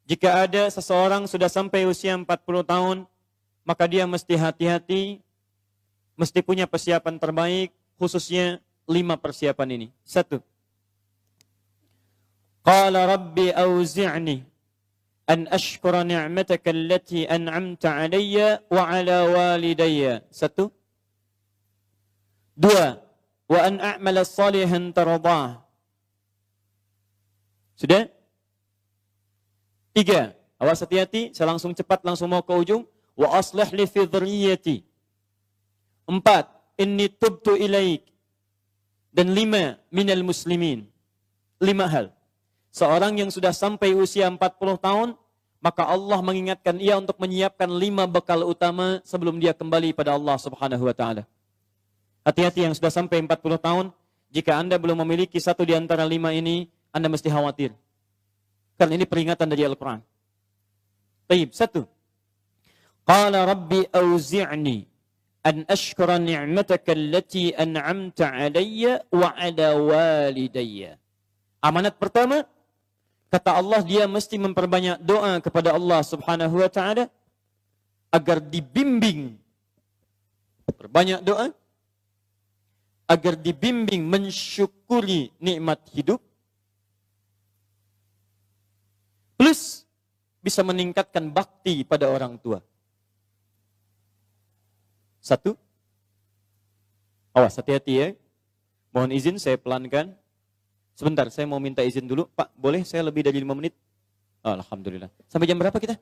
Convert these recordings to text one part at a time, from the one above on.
Jika ada seseorang sudah sampai usia 40 tahun, maka dia mesti hati-hati, mesti punya persiapan terbaik, khususnya 5 persiapan ini. 1. Qala rabbi auzi'ni an ashkura ni'mataka allati an'amta 'alayya wa 'ala walidayya. 1. 2. Wa an a'mala salihan tardah. Sudah? 3. Awas hati-hati, saya langsung cepat, langsung mau ke ujung. Wa aslih li fi dhurriyyati. 4. Inni tubtu ilaik. Dan 5. Minal muslimin. 5 hal. Seorang yang sudah sampai usia 40 tahun, maka Allah mengingatkan ia untuk menyiapkan 5 bekal utama sebelum dia kembali pada Allah Subhanahu wa taala. Hati-hati yang sudah sampai 40 tahun, jika Anda belum memiliki satu di antara 5 ini, Anda mesti khawatir. Karena ini peringatan dari Al-Quran. Baik, 1. Qala rabbi auzi'ni an ashkura ni'mataka allati an'amta 'alayya wa 'ala walidayya. Amanat pertama, kata Allah, dia mesti memperbanyak doa kepada Allah Subhanahu wa taala agar dibimbing. Perbanyak doa agar dibimbing mensyukuri nikmat hidup, plus bisa meningkatkan bakti pada orang tua. 1. Awas, hati-hati ya. Mohon izin saya pelankan. Sebentar, saya mau minta izin dulu. Pak, boleh saya lebih dari 5 menit? Oh, alhamdulillah. Sampai jam berapa kita?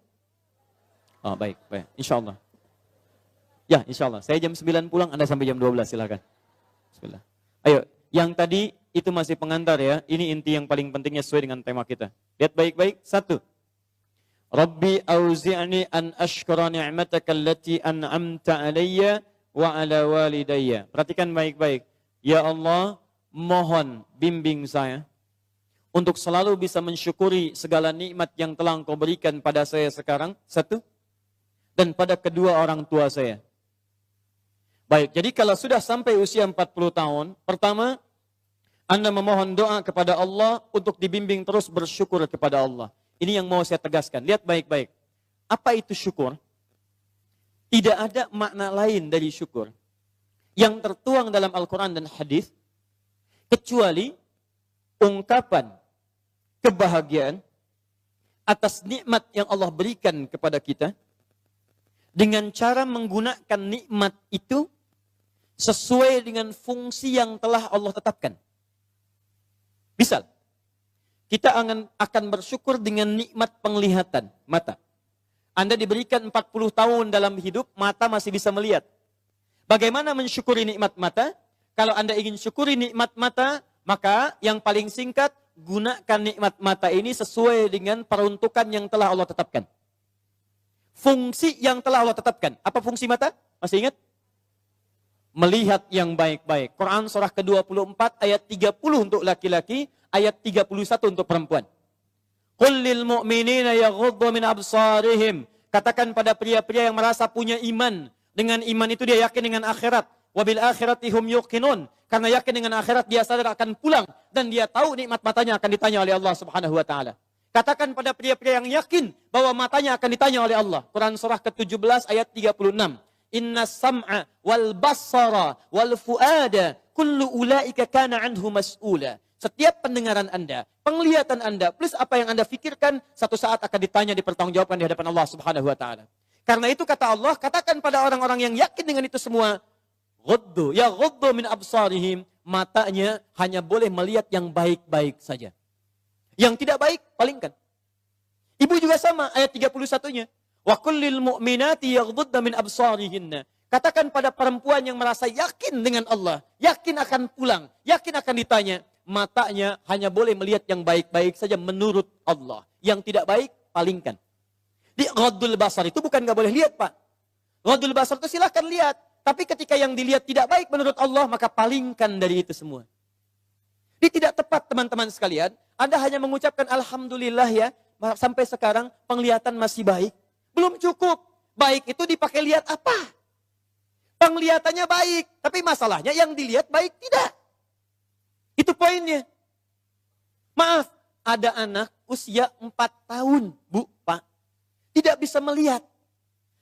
Oh, baik. Insya Allah. Ya, insya Allah. Saya jam 9 pulang, Anda sampai jam 12, silakan. Bismillah. Ayo, yang tadi itu masih pengantar ya. Ini inti yang paling pentingnya sesuai dengan tema kita. Lihat baik-baik. 1. Rabbi auzi'ni an ashkura ni'mataka allati an'amta 'alayya wa 'ala walidayya. Perhatikan baik-baik. Ya Allah, mohon bimbing saya untuk selalu bisa mensyukuri segala nikmat yang telah Engkau berikan pada saya sekarang. 1. Dan pada kedua orang tua saya. Baik, jadi kalau sudah sampai usia 40 tahun, pertama, Anda memohon doa kepada Allah untuk dibimbing terus bersyukur kepada Allah. Ini yang mau saya tegaskan. Lihat baik-baik. Apa itu syukur? Tidak ada makna lain dari syukur yang tertuang dalam Al-Quran dan hadis kecuali ungkapan kebahagiaan atas nikmat yang Allah berikan kepada kita dengan cara menggunakan nikmat itu sesuai dengan fungsi yang telah Allah tetapkan. Misal, kita akan bersyukur dengan nikmat penglihatan mata. Anda diberikan 40 tahun dalam hidup, mata masih bisa melihat. Bagaimana mensyukuri nikmat mata? Kalau Anda ingin syukuri nikmat mata, maka yang paling singkat, gunakan nikmat mata ini sesuai dengan peruntukan yang telah Allah tetapkan. Fungsi yang telah Allah tetapkan. Apa fungsi mata? Masih ingat? Melihat yang baik-baik. Quran surah ke-24 ayat 30 untuk laki-laki, ayat 31 untuk perempuan. Qul lil mu'minina yaghuddu min absarihim. Katakan pada pria-pria yang merasa punya iman. Dengan iman itu dia yakin dengan akhirat. Wabil akhirati hum yuqinun. Karena yakin dengan akhirat dia sadar akan pulang. Dan dia tahu nikmat matanya akan ditanya oleh Allah Subhanahu wa ta'ala. Katakan pada pria-pria yang yakin bahwa matanya akan ditanya oleh Allah. Quran surah ke-17 ayat 36. Inna sam'a wal basara wal fuada kullu ulaika kana anhu mas'ula. Setiap pendengaran Anda, penglihatan Anda, plus apa yang Anda fikirkan, satu saat akan ditanya, dipertanggungjawabkan di hadapan Allah Subhanahu wa ta'ala. Karena itu kata Allah, katakan pada orang-orang yang yakin dengan itu semua, ghuddu min absarihim, matanya hanya boleh melihat yang baik-baik saja. Yang tidak baik, palingkan. Ibu juga sama, ayat 31-nya. Wa kullil mu'minati yaghdudna min absarihinna. Katakan pada perempuan yang merasa yakin dengan Allah, yakin akan pulang, yakin akan ditanya, matanya hanya boleh melihat yang baik-baik saja menurut Allah. Yang tidak baik, palingkan. Di ghaddul basar itu bukan nggak boleh lihat, Pak. Ghaddul basar itu silahkan lihat. Tapi ketika yang dilihat tidak baik menurut Allah, maka palingkan dari itu semua. Ini tidak tepat, teman-teman sekalian. Anda hanya mengucapkan Alhamdulillah ya, sampai sekarang penglihatan masih baik. Belum cukup. Baik itu dipakai lihat apa? Penglihatannya baik. Tapi masalahnya yang dilihat baik tidak. Itu poinnya. Maaf, ada anak usia 4 tahun, Bu. bisa melihat.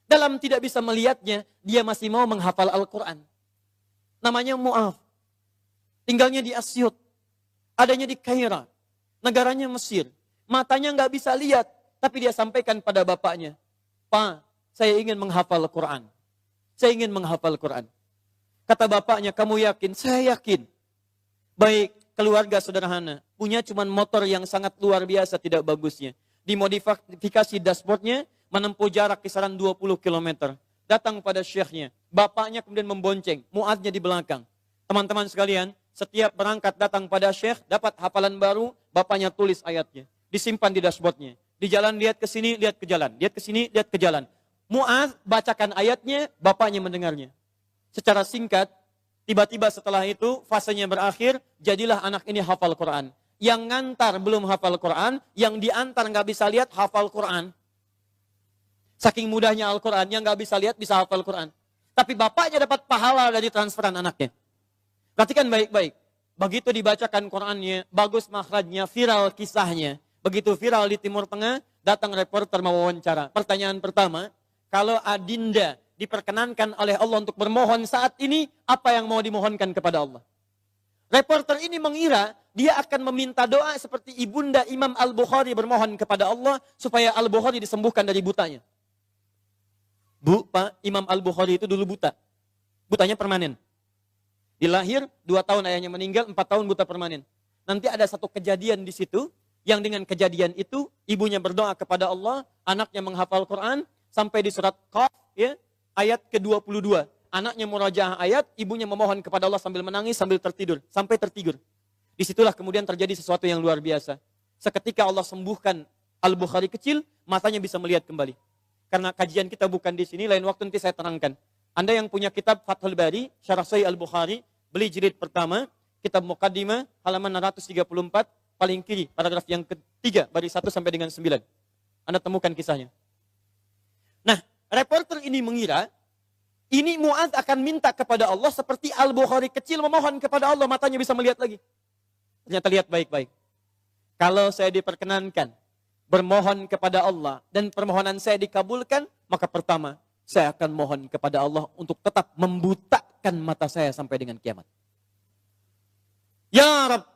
Dalam tidak bisa melihatnya, dia masih mau menghafal Al-Quran. Namanya Mu'adh. Tinggalnya di Asyut. Adanya di Kaira. Negaranya Mesir. Matanya nggak bisa lihat. Tapi dia sampaikan pada bapaknya. Pak, saya ingin menghafal Al-Quran. Saya ingin menghafal Al-Quran. Kata bapaknya, kamu yakin? Saya yakin. Baik, keluarga sederhana. Punya cuman motor yang sangat luar biasa tidak bagusnya. Dimodifikasi dashboardnya, menempuh jarak kisaran 20 km. Datang pada syekhnya. Bapaknya kemudian membonceng. Mu'adznya di belakang. Teman-teman sekalian, setiap berangkat datang pada syekh, dapat hafalan baru, bapaknya tulis ayatnya. Disimpan di dashboardnya. Di jalan lihat ke sini, lihat ke jalan. Lihat ke sini, lihat ke jalan. Mu'adz bacakan ayatnya, bapaknya mendengarnya. Secara singkat, tiba-tiba setelah itu, fasenya berakhir, jadilah anak ini hafal Quran. Yang ngantar belum hafal Quran, yang diantar nggak bisa lihat, hafal Quran. Saking mudahnya Al-Quran, yang nggak bisa lihat bisa hafal Quran. Tapi bapaknya dapat pahala dari transferan anaknya. Perhatikan baik-baik. Begitu dibacakan Qurannya, bagus makhrajnya, viral kisahnya. Begitu viral di Timur Tengah, datang reporter mewawancara. Pertanyaan pertama, kalau adinda diperkenankan oleh Allah untuk bermohon saat ini, apa yang mau dimohonkan kepada Allah? Reporter ini mengira dia akan meminta doa seperti ibunda Imam Al-Bukhari bermohon kepada Allah supaya Al-Bukhari disembuhkan dari butanya. Bu, Pak, Imam Al-Bukhari itu dulu buta. Butanya permanen. Dilahir, 2 tahun ayahnya meninggal, 4 tahun buta permanen. Nanti ada satu kejadian di situ, yang dengan kejadian itu, ibunya berdoa kepada Allah, anaknya menghafal Quran, sampai di surat Qaf, ya, ayat ke-22. Anaknya murajaah ayat, ibunya memohon kepada Allah sambil menangis, sambil tertidur. Sampai tertidur. Disitulah kemudian terjadi sesuatu yang luar biasa. Seketika Allah sembuhkan Al-Bukhari kecil, matanya bisa melihat kembali. Karena kajian kita bukan di sini, lain waktu nanti saya terangkan. Anda yang punya kitab Fathul Bari, Syarah Sahih Al-Bukhari, beli jilid pertama, kitab Muqaddimah, halaman 634, paling kiri, paragraf yang ketiga, baris 1 sampai dengan 9. Anda temukan kisahnya. Nah, reporter ini mengira, ini Mu'adz akan minta kepada Allah seperti Al-Bukhari kecil memohon kepada Allah, matanya bisa melihat lagi. Ternyata lihat baik-baik. Kalau saya diperkenankan bermohon kepada Allah dan permohonan saya dikabulkan, maka pertama, saya akan mohon kepada Allah untuk tetap membutakan mata saya sampai dengan kiamat. Ya Rabb,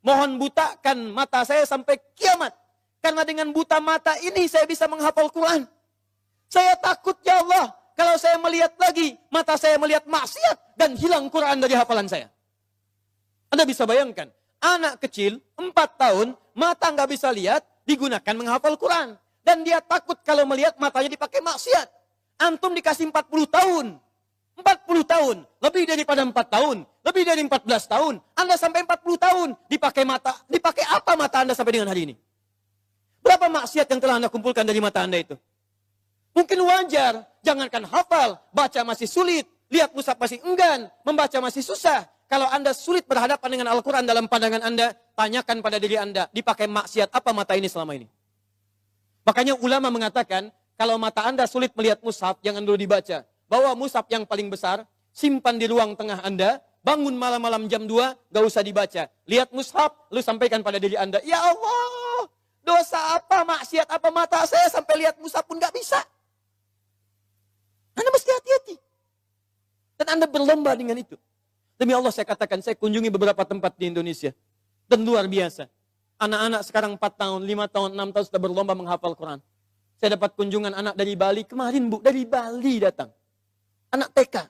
mohon butakan mata saya sampai kiamat. Karena dengan buta mata ini saya bisa menghafal Quran. Saya takut ya Allah, kalau saya melihat lagi, mata saya melihat maksiat dan hilang Quran dari hafalan saya. Anda bisa bayangkan, anak kecil 4 tahun, mata nggak bisa lihat, digunakan menghafal Quran. Dan dia takut kalau melihat matanya dipakai maksiat. Antum dikasih 40 tahun. 40 tahun. Lebih daripada 4 tahun. Lebih dari 14 tahun. Anda sampai 40 tahun. Dipakai mata. Dipakai apa mata Anda sampai dengan hari ini? Berapa maksiat yang telah Anda kumpulkan dari mata Anda itu? Mungkin wajar. Jangankan hafal. Baca masih sulit. Lihat mushaf masih enggan. Membaca masih susah. Kalau Anda sulit berhadapan dengan Al-Quran dalam pandangan Anda, tanyakan pada diri Anda, dipakai maksiat apa mata ini selama ini? Makanya ulama mengatakan, kalau mata Anda sulit melihat mushaf, jangan dulu dibaca. Bawa mushaf yang paling besar, simpan di ruang tengah Anda, bangun malam-malam jam 2, gak usah dibaca. Lihat mushaf, lu sampaikan pada diri Anda, ya Allah, dosa apa, maksiat apa mata saya sampai lihat mushaf pun gak bisa. Anda mesti hati-hati. Dan Anda berlomba dengan itu. Demi Allah saya katakan, saya kunjungi beberapa tempat di Indonesia. Dan luar biasa. Anak-anak sekarang 4 tahun, 5 tahun, 6 tahun sudah berlomba menghafal Quran. Saya dapat kunjungan anak dari Bali. Kemarin Bu, dari Bali datang. Anak TK.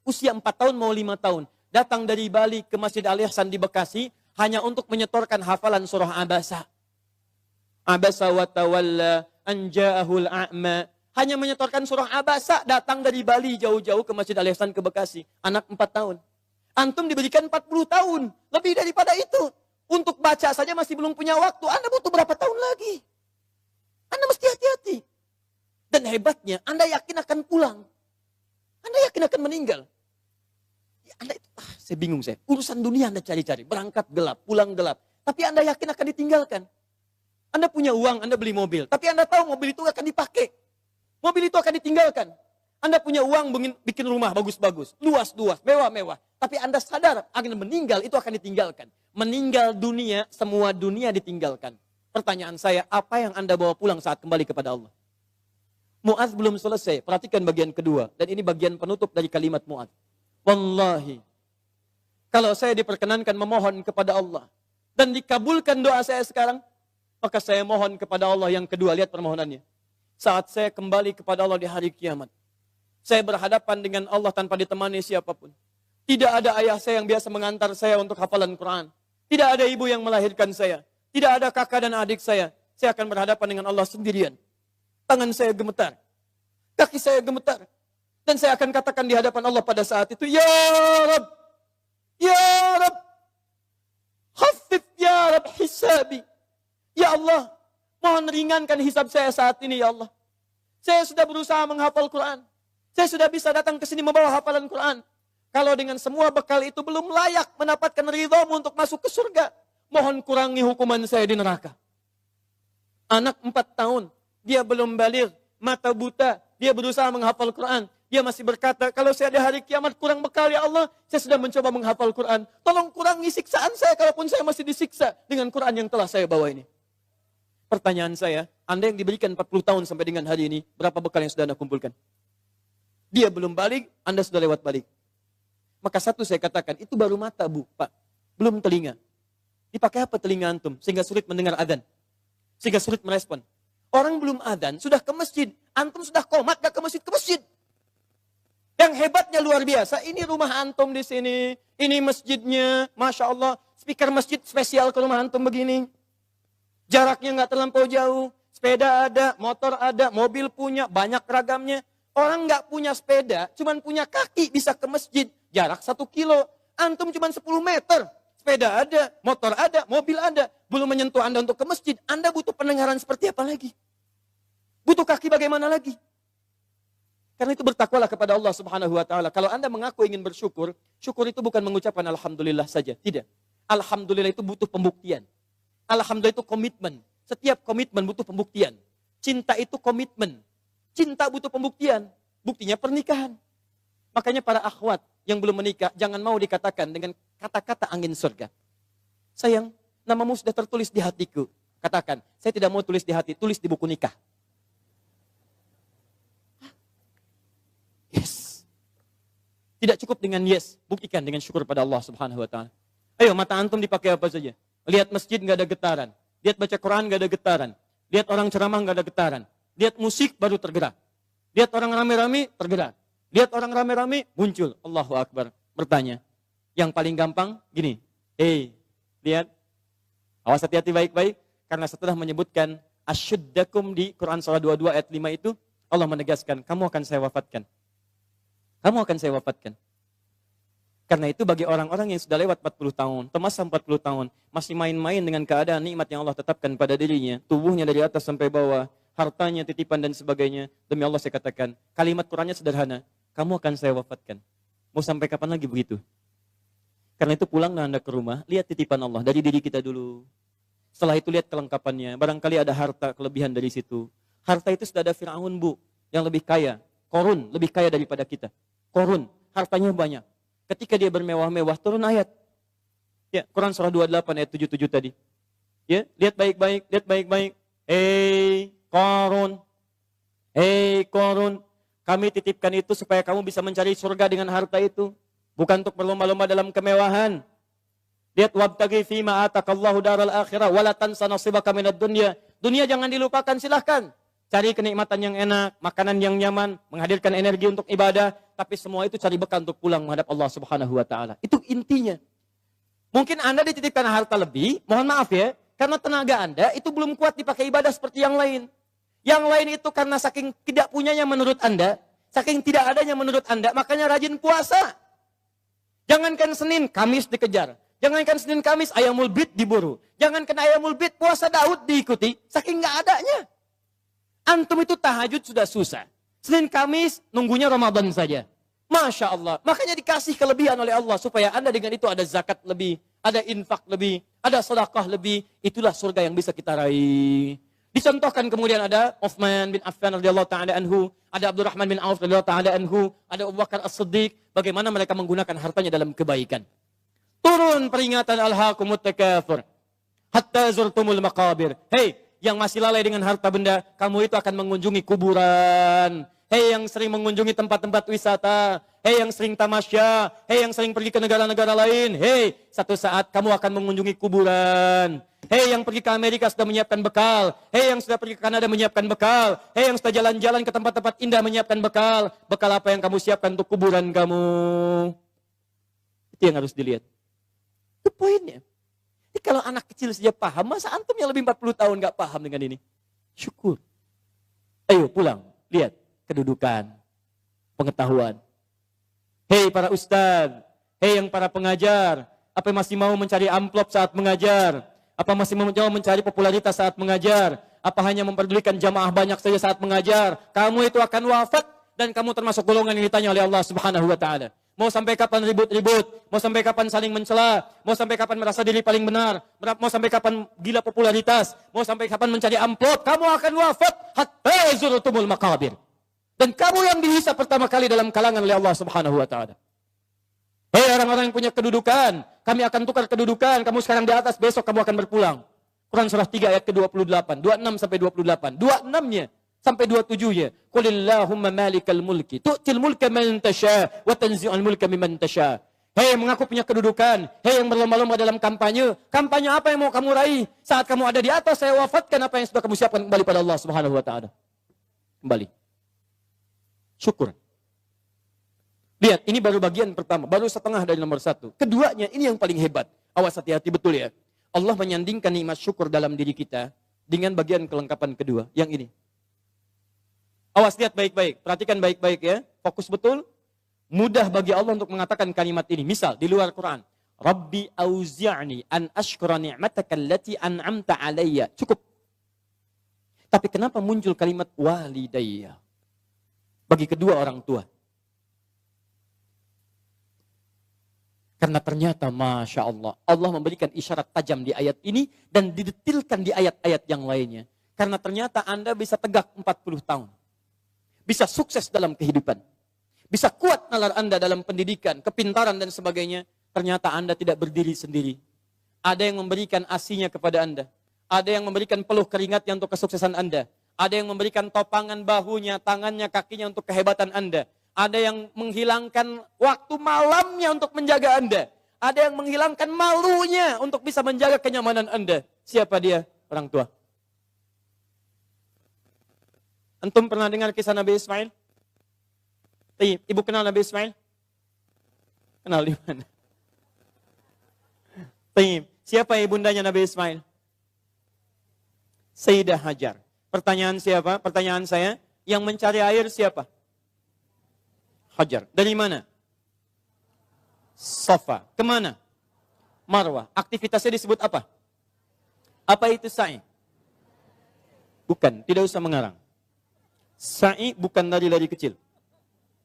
Usia 4 tahun mau 5 tahun. Datang dari Bali ke Masjid Al-Ihsan di Bekasi. Hanya untuk menyetorkan hafalan surah Abasa. Abasa wa tawalla anja'ahul a'ma. Hanya menyetorkan surah Abasa. Datang dari Bali jauh-jauh ke Masjid Al-Ihsan ke Bekasi. Anak 4 tahun. Antum diberikan 40 tahun. Lebih daripada itu. Untuk baca saja masih belum punya waktu. Anda butuh berapa tahun lagi? Anda mesti hati-hati. Dan hebatnya, Anda yakin akan pulang. Anda yakin akan meninggal. Ya, Anda itu, saya bingung saya. Urusan dunia Anda cari-cari. Berangkat gelap, pulang gelap. Tapi Anda yakin akan ditinggalkan. Anda punya uang, Anda beli mobil. Tapi Anda tahu mobil itu akan dipakai. Mobil itu akan ditinggalkan. Anda punya uang bikin rumah bagus-bagus, luas-luas, mewah-mewah. Tapi Anda sadar akan meninggal itu akan ditinggalkan. Meninggal dunia, semua dunia ditinggalkan. Pertanyaan saya, apa yang Anda bawa pulang saat kembali kepada Allah? Mu'adz belum selesai. Perhatikan bagian kedua. Dan ini bagian penutup dari kalimat Mu'adz. Wallahi, kalau saya diperkenankan memohon kepada Allah dan dikabulkan doa saya sekarang, maka saya mohon kepada Allah yang kedua. Lihat permohonannya. Saat saya kembali kepada Allah di hari kiamat, saya berhadapan dengan Allah tanpa ditemani siapapun. Tidak ada ayah saya yang biasa mengantar saya untuk hafalan Quran. Tidak ada ibu yang melahirkan saya. Tidak ada kakak dan adik saya. Saya akan berhadapan dengan Allah sendirian. Tangan saya gemetar. Kaki saya gemetar. Dan saya akan katakan di hadapan Allah pada saat itu, Ya Rab, Ya Rab, khaffif Ya Rab hisabi. Ya Allah, mohon ringankan hisab saya saat ini ya Allah. Saya sudah berusaha menghafal Quran. Saya sudah bisa datang ke sini membawa hafalan Quran. Kalau dengan semua bekal itu belum layak mendapatkan ridhamu untuk masuk ke surga, mohon kurangi hukuman saya di neraka. Anak 4 tahun, dia belum baligh, mata buta, dia berusaha menghafal Quran. Dia masih berkata, kalau saya di hari kiamat kurang bekal ya Allah, saya sudah mencoba menghafal Quran. Tolong kurangi siksaan saya kalaupun saya masih disiksa dengan Quran yang telah saya bawa ini. Pertanyaan saya, Anda yang diberikan 40 tahun sampai dengan hari ini, berapa bekal yang sudah Anda kumpulkan? Dia belum balik, Anda sudah lewat balik. Maka satu saya katakan, itu baru mata Bu, Pak. Belum telinga. Dipakai apa telinga antum? Sehingga sulit mendengar adzan. Sehingga sulit merespon. Orang belum adzan, sudah ke masjid. Antum sudah komat, gak ke masjid, ke masjid. Yang hebatnya luar biasa, ini rumah antum di sini. Ini masjidnya, Masya Allah. Speaker masjid spesial ke rumah antum begini. Jaraknya gak terlampau jauh. Sepeda ada, motor ada, mobil punya, banyak ragamnya. Orang gak punya sepeda, cuman punya kaki bisa ke masjid. Jarak 1 kilo. Antum cuman 10 meter. Sepeda ada, motor ada, mobil ada. Belum menyentuh Anda untuk ke masjid. Anda butuh pendengaran seperti apa lagi? Butuh kaki bagaimana lagi? Karena itu bertakwalah kepada Allah Subhanahu wa taala. Kalau Anda mengaku ingin bersyukur, syukur itu bukan mengucapkan alhamdulillah saja, tidak. Alhamdulillah itu butuh pembuktian. Alhamdulillah itu komitmen. Setiap komitmen butuh pembuktian. Cinta itu komitmen. Cinta butuh pembuktian. Buktinya pernikahan. Makanya para akhwat yang belum menikah, jangan mau dikatakan dengan kata-kata angin surga. Sayang, namamu sudah tertulis di hatiku. Katakan, saya tidak mau tulis di hati, tulis di buku nikah. Yes. Tidak cukup dengan yes, buktikan dengan syukur pada Allah Subhanahu wa taala. Ayo, mata antum dipakai apa saja? Lihat masjid nggak ada getaran. Lihat baca Quran nggak ada getaran. Lihat orang ceramah nggak ada getaran. Lihat musik baru tergerak. Lihat orang rame-rame tergerak. Lihat orang rame-rame muncul. Allahu Akbar. Bertanya. Yang paling gampang gini. Lihat. Awas hati-hati baik-baik. Karena setelah menyebutkan asyuddakum di Quran surah 22 ayat 5 itu, Allah menegaskan, kamu akan saya wafatkan. Kamu akan saya wafatkan. Karena itu bagi orang-orang yang sudah lewat 40 tahun, termasuk 40 tahun, masih main-main dengan keadaan nikmat yang Allah tetapkan pada dirinya, tubuhnya dari atas sampai bawah, hartanya, titipan dan sebagainya. Demi Allah saya katakan, kalimat Qurannya sederhana, kamu akan saya wafatkan. Mau sampai kapan lagi begitu? Karena itu pulanglah Anda ke rumah, lihat titipan Allah dari diri kita dulu. Setelah itu lihat kelengkapannya, barangkali ada harta kelebihan dari situ. Harta itu sudah ada Fir'aun Bu, yang lebih kaya. Korun, lebih kaya daripada kita. Korun, hartanya banyak. Ketika dia bermewah-mewah, turun ayat. Ya, Quran surah 28 ayat 77 tadi. Ya, lihat baik-baik, lihat baik-baik. Korun, kami titipkan itu supaya kamu bisa mencari surga dengan harta itu. Bukan untuk berlomba-lomba dalam kemewahan. Lihat wabtaghi fima atakallahu daral akhirah wala tansa nasibaka minad dunya. Dunia jangan dilupakan, silahkan. Cari kenikmatan yang enak, makanan yang nyaman, menghadirkan energi untuk ibadah, tapi semua itu cari bekal untuk pulang menghadap Allah Subhanahu wa taala. Itu intinya. Mungkin Anda dititipkan harta lebih, mohon maaf ya, karena tenaga Anda itu belum kuat dipakai ibadah seperti yang lain. Yang lain itu karena saking tidak punyanya menurut Anda, saking tidak adanya menurut Anda, makanya rajin puasa. Jangankan Senin, Kamis dikejar. Jangankan Senin, Kamis, ayamul bid diburu. Jangankan ayamul bid, puasa Daud diikuti. Saking nggak adanya. Antum itu tahajud sudah susah. Senin, Kamis, nunggunya Ramadan saja. Masya Allah. Makanya dikasih kelebihan oleh Allah. Supaya Anda dengan itu ada zakat lebih. Ada infak lebih. Ada sedekah lebih. Itulah surga yang bisa kita raih. Dicontohkan kemudian ada Utsman bin Affan radhiyallahu taala anhu, ada Abdurrahman bin Auf radhiyallahu taala anhu, ada Abu Bakar As-Siddiq, bagaimana mereka menggunakan hartanya dalam kebaikan. Turun peringatan alhaakumut takatsur hatta zurtumul maqabir. Hei, yang masih lalai dengan harta benda, kamu itu akan mengunjungi kuburan. Hei yang sering mengunjungi tempat-tempat wisata, hei yang sering tamasya, hei yang sering pergi ke negara-negara lain, hei, satu saat kamu akan mengunjungi kuburan. Hei yang pergi ke Amerika sudah menyiapkan bekal, hei yang sudah pergi ke Kanada menyiapkan bekal, hei yang sudah jalan-jalan ke tempat-tempat indah menyiapkan bekal. Bekal apa yang kamu siapkan untuk kuburan kamu? Itu yang harus dilihat. Itu poinnya. Jadi kalau anak kecil saja paham, masa antum yang lebih 40 tahun gak paham dengan ini? Syukur. Ayo pulang, lihat kedudukan, pengetahuan. Hei para ustadz, hei yang para pengajar, apa masih mau mencari amplop saat mengajar? Apa masih mau mencari popularitas saat mengajar? Apa hanya memperdulikan jamaah banyak saja saat mengajar? Kamu itu akan wafat dan kamu termasuk golongan yang ditanya oleh Allah Subhanahu wa taala. Mau sampai kapan ribut-ribut? Mau sampai kapan saling mencela? Mau sampai kapan merasa diri paling benar? Mau sampai kapan gila popularitas? Mau sampai kapan mencari amplop? Kamu akan wafat hatta zurtumul maqabir. Dan kamu yang dihisab pertama kali dalam kalangan oleh Allah Subhanahu wa taala. Hei orang-orang yang punya kedudukan, kami akan tukar kedudukan. Kamu sekarang di atas, besok kamu akan berpulang. Quran surah 3 ayat ke-28, 26 sampai 28. 26-nya sampai 27-nya. Qulillahumma malikal mulki, tu'til mulka man tasha wa tanzi'ul mulka mimman tasha. Hei yang mengaku punya kedudukan, hei yang berlomba-lomba dalam kampanye. Kampanye apa yang mau kamu raih? Saat kamu ada di atas, saya wafatkan apa yang sudah kamu siapkan kembali pada Allah Subhanahu wa taala. Kembali. Syukur. Lihat, ini baru bagian pertama, baru setengah dari nomor 1. Keduanya, ini yang paling hebat. Awas hati-hati betul ya. Allah menyandingkan nikmat syukur dalam diri kita dengan bagian kelengkapan kedua, yang ini. Awas, lihat baik-baik, perhatikan baik-baik ya. Fokus betul. Mudah bagi Allah untuk mengatakan kalimat ini. Misal, di luar Quran. Rabbi auzi'ni an ashkura ni'mataka allati an'amta alayya. Cukup. Tapi kenapa muncul kalimat walidayya? Bagi kedua orang tua. Karena ternyata Masya Allah, Allah memberikan isyarat tajam di ayat ini dan didetilkan di ayat-ayat yang lainnya. Karena ternyata Anda bisa tegak 40 tahun. Bisa sukses dalam kehidupan. Bisa kuat nalar Anda dalam pendidikan, kepintaran dan sebagainya. Ternyata Anda tidak berdiri sendiri. Ada yang memberikan asinya kepada Anda. Ada yang memberikan peluh keringatnya untuk kesuksesan Anda. Ada yang memberikan topangan bahunya, tangannya, kakinya untuk kehebatan Anda. Ada yang menghilangkan waktu malamnya untuk menjaga Anda. Ada yang menghilangkan malunya untuk bisa menjaga kenyamanan Anda. Siapa dia? Orang tua. Antum pernah dengar kisah Nabi Ismail? Ibu kenal Nabi Ismail? Kenal di mana? Siapa ibundanya Nabi Ismail? Sayyidah Hajar. Pertanyaan siapa? Pertanyaan saya, yang mencari air siapa? Hajar. Dari mana? Safa. Kemana? Marwah. Aktivitasnya disebut apa? Apa itu sa'i? Bukan, tidak usah mengarang. Sa'i bukan lari-lari kecil.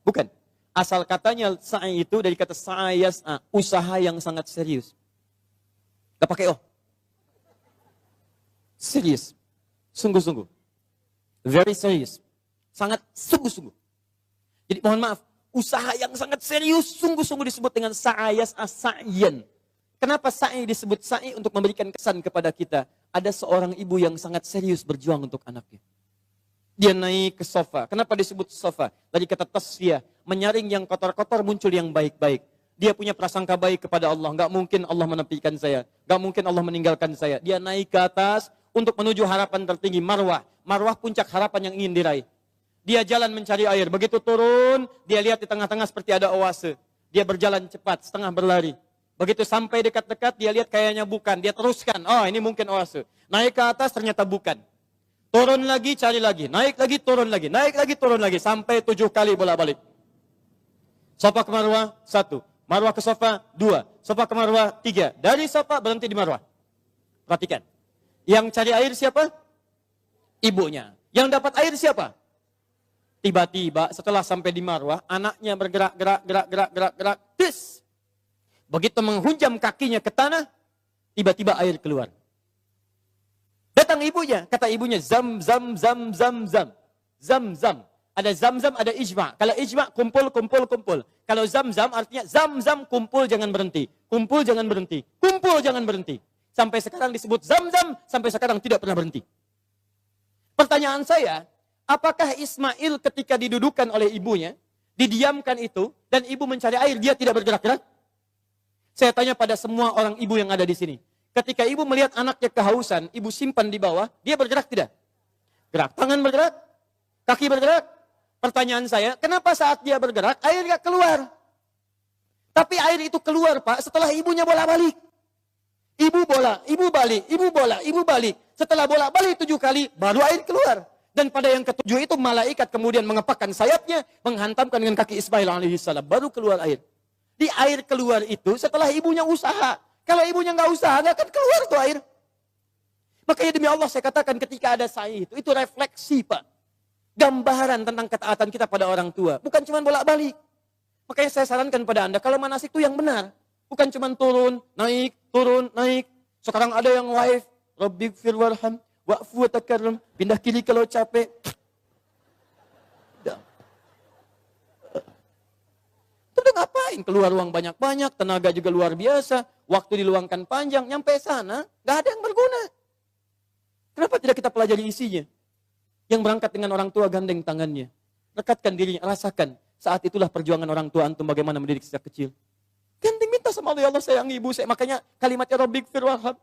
Bukan. Asal katanya sa'i itu dari kata sa'ayas'a, usaha yang sangat serius. Gak pakai oh. Serius. Sungguh-sungguh. Very serious. Sangat sungguh-sungguh. Jadi mohon maaf, usaha yang sangat serius, sungguh-sungguh disebut dengan sa'ayas'a sa'yan. Kenapa sa'i disebut sa'i? Untuk memberikan kesan kepada kita. Ada seorang ibu yang sangat serius berjuang untuk anaknya. Dia naik ke sofa. Kenapa disebut sofa? Dari kata tasfiyah. Menyaring yang kotor-kotor, muncul yang baik-baik. Dia punya prasangka baik kepada Allah. Gak mungkin Allah menepikan saya. Gak mungkin Allah meninggalkan saya. Dia naik ke atas untuk menuju harapan tertinggi, Marwah. Marwah puncak harapan yang ingin diraih. Dia jalan mencari air. Begitu turun, dia lihat di tengah-tengah seperti ada oase. Dia berjalan cepat, setengah berlari. Begitu sampai dekat-dekat, dia lihat kayaknya bukan. Dia teruskan, oh ini mungkin oase. Naik ke atas, ternyata bukan. Turun lagi, cari lagi. Naik lagi, turun lagi. Naik lagi, turun lagi. Sampai 7 kali bolak-balik. Sofa ke Marwah, 1. Marwah ke Sofa, 2. Sofa ke Marwah, 3. Dari Sofa, berhenti di Marwah. Perhatikan. Yang cari air siapa? Ibunya. Yang dapat air siapa? Tiba-tiba setelah sampai di Marwah, anaknya bergerak. Tis. Begitu menghunjam kakinya ke tanah, tiba-tiba air keluar. Datang ibunya, kata ibunya, zam. Ada zam, ada ijma. Kalau ijma, kumpul. Kalau zam artinya zam, kumpul jangan berhenti. Kumpul jangan berhenti. Sampai sekarang disebut zam, sampai sekarang tidak pernah berhenti. Pertanyaan saya, apakah Ismail ketika didudukan oleh ibunya, didiamkan itu, dan ibu mencari air, dia tidak bergerak-gerak? Saya tanya pada semua orang ibu yang ada di sini. Ketika ibu melihat anaknya kehausan, ibu simpan di bawah, dia bergerak tidak? Gerak. Tangan bergerak? Kaki bergerak? Pertanyaan saya, kenapa saat dia bergerak, air nggak keluar? Tapi air itu keluar, Pak, setelah ibunya bolak-balik. Ibu bola, ibu balik, ibu bola, ibu balik. Setelah bolak-balik 7 kali, baru air keluar. Dan pada yang ke-7 itu, malaikat kemudian mengepakkan sayapnya, menghantamkan dengan kaki Ismail alaihissalam. Baru keluar air. Di air keluar itu, setelah ibunya usaha. Kalau ibunya nggak usaha, nggak akan keluar tuh air. Makanya demi Allah saya katakan ketika ada sa'i itu refleksi, Pak. Gambaran tentang ketaatan kita pada orang tua. Bukan cuma bolak-balik. Makanya saya sarankan pada Anda, kalau manasik itu yang benar. Bukan cuma turun, naik. Sekarang ada yang waif. Rabbighfir warham, wa'fu wa takarram. Pindah kiri kalau capek. Itu udah ngapain? Keluar uang banyak-banyak, tenaga juga luar biasa. Waktu diluangkan panjang, nyampe sana, gak ada yang berguna. Kenapa tidak kita pelajari isinya? Yang berangkat dengan orang tua gandeng tangannya. Rekatkan dirinya, rasakan. Saat itulah perjuangan orang tua antum bagaimana mendidik sejak kecil. Gandeng minta sama Allah, ya Allah sayang ibu saya. Makanya kalimatnya Rabbighfir warham.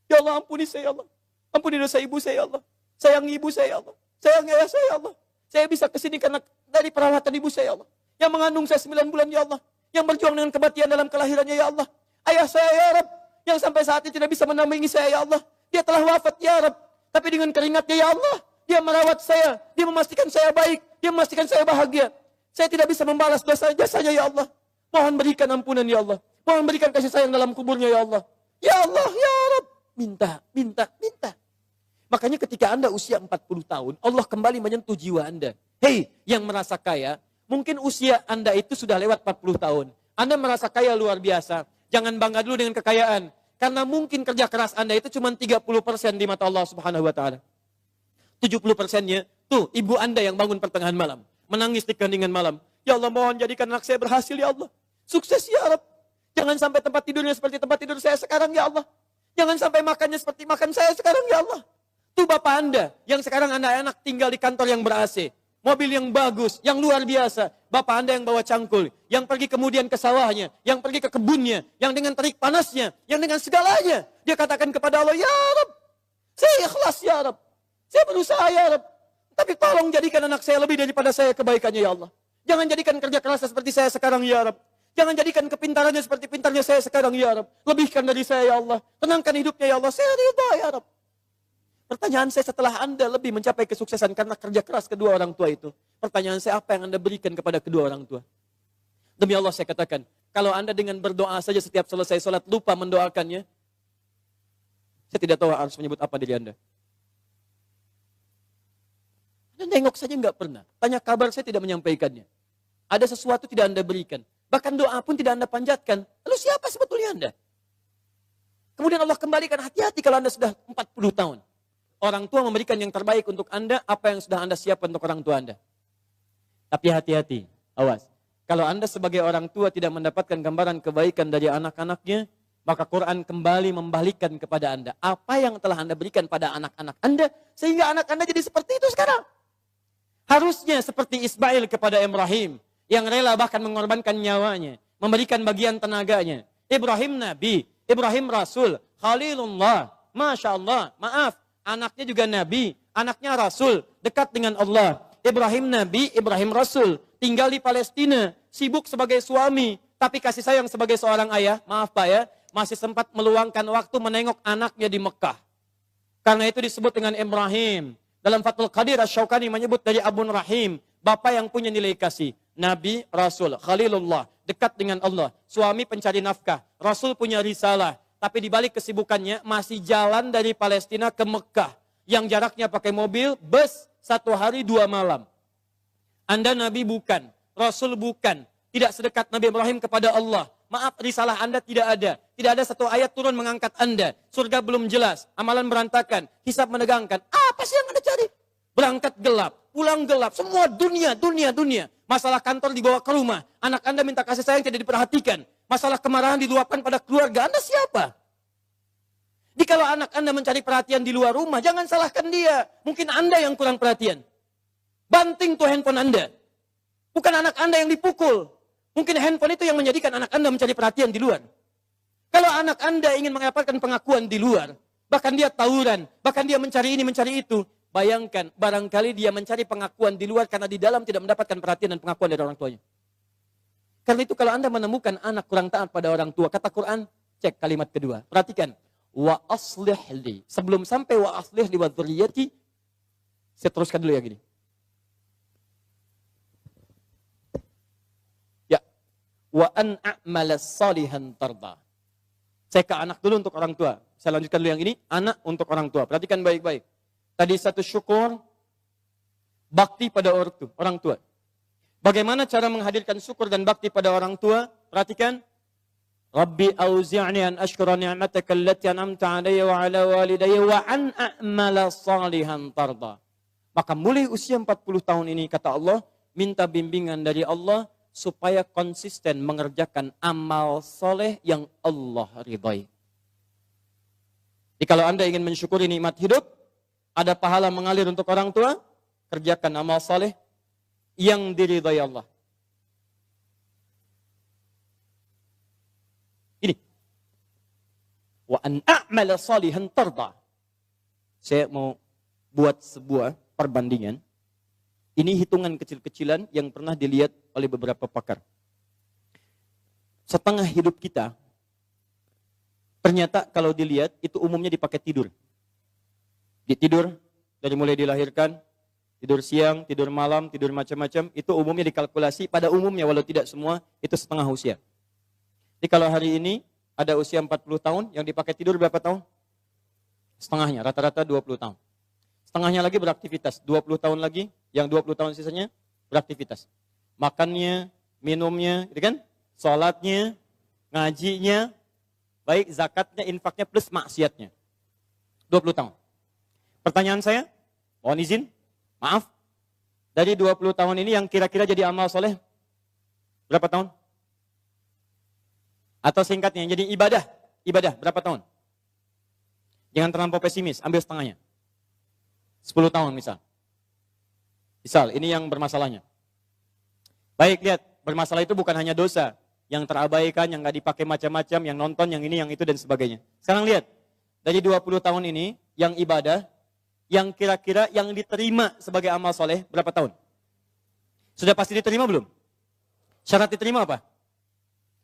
Ya Allah ampuni saya ya Allah. Ampuni dosa ibu saya ya Allah. Sayang ibu saya ya Allah. Sayang ayah saya ya Allah. Saya bisa kesini karena dari perawatan ibu saya ya Allah. Yang mengandung saya 9 bulan ya Allah. Yang berjuang dengan kematian dalam kelahirannya ya Allah. Ayah saya ya Rabb. Yang sampai saat ini tidak bisa menampingi saya ya Allah. Dia telah wafat ya Rabb. Tapi dengan keringatnya ya Allah. Dia merawat saya. Dia memastikan saya baik. Dia memastikan saya bahagia. Saya tidak bisa membalas dosa jasanya ya Allah. Mohon berikan ampunan ya Allah. Mohon berikan kasih sayang dalam kuburnya ya Allah. Ya Allah ya Rabb. Minta. Makanya ketika Anda usia 40 tahun. Allah kembali menyentuh jiwa Anda. Hei yang merasa kaya. Mungkin usia Anda itu sudah lewat 40 tahun. Anda merasa kaya luar biasa. Jangan bangga dulu dengan kekayaan. Karena mungkin kerja keras Anda itu cuma 30% di mata Allah Subhanahu wa taala. 70%-nya tuh ibu Anda yang bangun pertengahan malam, menangis di keheningan malam. Ya Allah mohon jadikan anak saya berhasil ya Allah. Sukses ya Rabb. Jangan sampai tempat tidurnya seperti tempat tidur saya sekarang ya Allah. Jangan sampai makannya seperti makan saya sekarang ya Allah. Tuh Bapak Anda yang sekarang anak-anak tinggal di kantor yang ber-AC. Mobil yang bagus, yang luar biasa. Bapak Anda yang bawa cangkul, yang pergi kemudian ke sawahnya, yang pergi ke kebunnya, yang dengan terik panasnya, yang dengan segalanya. Dia katakan kepada Allah, ya Rabb, saya ikhlas ya Rabb. Saya berusaha ya Rabb. Tapi tolong jadikan anak saya lebih daripada saya kebaikannya ya Allah. Jangan jadikan kerja kerasnya seperti saya sekarang ya Rabb. Jangan jadikan kepintarannya seperti pintarnya saya sekarang ya Rabb. Lebihkan dari saya ya Allah. Tenangkan hidupnya ya Allah. Saya ridha ya Rabb. Pertanyaan saya setelah Anda lebih mencapai kesuksesan karena kerja keras kedua orang tua itu. Pertanyaan saya apa yang Anda berikan kepada kedua orang tua? Demi Allah saya katakan. Kalau Anda dengan berdoa saja setiap selesai sholat lupa mendoakannya. Saya tidak tahu harus menyebut apa diri Anda. Anda nengok saja nggak pernah. Tanya kabar saya tidak menyampaikannya. Ada sesuatu tidak Anda berikan. Bahkan doa pun tidak Anda panjatkan. Lalu siapa sebetulnya Anda? Kemudian Allah kembalikan hati-hati kalau Anda sudah 40 tahun. Orang tua memberikan yang terbaik untuk Anda, apa yang sudah Anda siapkan untuk orang tua Anda. Tapi hati-hati, awas. Kalau Anda sebagai orang tua tidak mendapatkan gambaran kebaikan dari anak-anaknya, maka Quran kembali membalikkan kepada Anda. Apa yang telah Anda berikan pada anak-anak Anda, sehingga anak Anda jadi seperti itu sekarang. Harusnya seperti Ismail kepada Ibrahim, yang rela bahkan mengorbankan nyawanya, memberikan bagian tenaganya. Ibrahim Nabi, Ibrahim Rasul, Khalilullah, Masya Allah, maaf, anaknya juga Nabi, anaknya Rasul, dekat dengan Allah. Ibrahim Nabi, Ibrahim Rasul, tinggal di Palestina, sibuk sebagai suami, tapi kasih sayang sebagai seorang ayah, maaf Pak ya, masih sempat meluangkan waktu menengok anaknya di Mekah. Karena itu disebut dengan Ibrahim. Dalam Fathul Qadir Asy-Syaukani menyebut dari Abun Rahim, bapak yang punya nilai kasih. Nabi, Rasul, Khalilullah, dekat dengan Allah. Suami pencari nafkah, Rasul punya risalah. Tapi di balik kesibukannya masih jalan dari Palestina ke Mekah. Yang jaraknya pakai mobil, bus, 1 hari 2 malam. Anda Nabi bukan, Rasul bukan. Tidak sedekat Nabi Ibrahim kepada Allah. Maaf, risalah Anda tidak ada. Tidak ada satu ayat turun mengangkat Anda. Surga belum jelas, amalan berantakan, hisab menegangkan. Apa sih yang Anda cari? Berangkat gelap, pulang gelap, semua dunia. Masalah kantor dibawa ke rumah, anak Anda minta kasih sayang tidak diperhatikan. Masalah kemarahan diluapkan pada keluarga, Anda siapa? Jadi kalau anak Anda mencari perhatian di luar rumah, jangan salahkan dia. Mungkin Anda yang kurang perhatian. Banting tuh handphone Anda. Bukan anak Anda yang dipukul. Mungkin handphone itu yang menjadikan anak Anda mencari perhatian di luar. Kalau anak Anda ingin mendapatkan pengakuan di luar, bahkan dia tawuran, bahkan dia mencari ini, mencari itu, bayangkan, barangkali dia mencari pengakuan di luar karena di dalam tidak mendapatkan perhatian dan pengakuan dari orang tuanya. Karena itu kalau Anda menemukan anak kurang taat pada orang tua, kata Quran, cek kalimat kedua. Perhatikan. Wa aslih li. Sebelum sampai wa aslih li wa dzurriyyati, saya teruskan dulu ya gini. Ya. Wa an a'mala salihan tarda. Saya ke anak dulu untuk orang tua. Saya lanjutkan dulu yang ini, anak untuk orang tua. Perhatikan baik-baik. Tadi satu syukur, bakti pada orang tua. Bagaimana cara menghadirkan syukur dan bakti pada orang tua? Perhatikan. Rabbi auzi'ni an ashkura ni'mataka allati an'amta 'alayya wa 'ala walidayya wa an a'mala salihan tarda. Maka mulai usia 40 tahun ini kata Allah, minta bimbingan dari Allah supaya konsisten mengerjakan amal soleh yang Allah ridhai. Jadi kalau Anda ingin mensyukuri nikmat hidup, ada pahala mengalir untuk orang tua, kerjakan amal soleh yang diridhai Allah. Ini. Wa an a'mala salihan tarda. Saya mau buat sebuah perbandingan. Ini hitungan kecil-kecilan yang pernah dilihat oleh beberapa pakar. Setengah hidup kita, ternyata kalau dilihat itu umumnya dipakai tidur. Tidur dari mulai dilahirkan, tidur siang, tidur malam, tidur macam-macam, itu umumnya dikalkulasi, pada umumnya walau tidak semua, itu setengah usia. Jadi kalau hari ini ada usia 40 tahun, yang dipakai tidur berapa tahun? Setengahnya, rata-rata 20 tahun. Setengahnya lagi beraktivitas, 20 tahun lagi, yang 20 tahun sisanya beraktivitas. Makannya, minumnya, gitu kan? Sholatnya, ngajinya, baik zakatnya, infaknya, plus maksiatnya. 20 tahun. Pertanyaan saya, mohon izin, maaf, dari 20 tahun ini yang kira-kira jadi amal soleh, berapa tahun? Atau singkatnya, jadi ibadah, berapa tahun? Jangan terlampau pesimis, ambil setengahnya. 10 tahun misal. Misal, ini yang bermasalahnya. Baik, lihat, bermasalah itu bukan hanya dosa, yang terabaikan, yang nggak dipakai macam-macam, yang nonton, yang ini, yang itu, dan sebagainya. Sekarang lihat, dari 20 tahun ini, yang ibadah, yang kira-kira yang diterima sebagai amal soleh, berapa tahun? Sudah pasti diterima belum? Syarat diterima apa?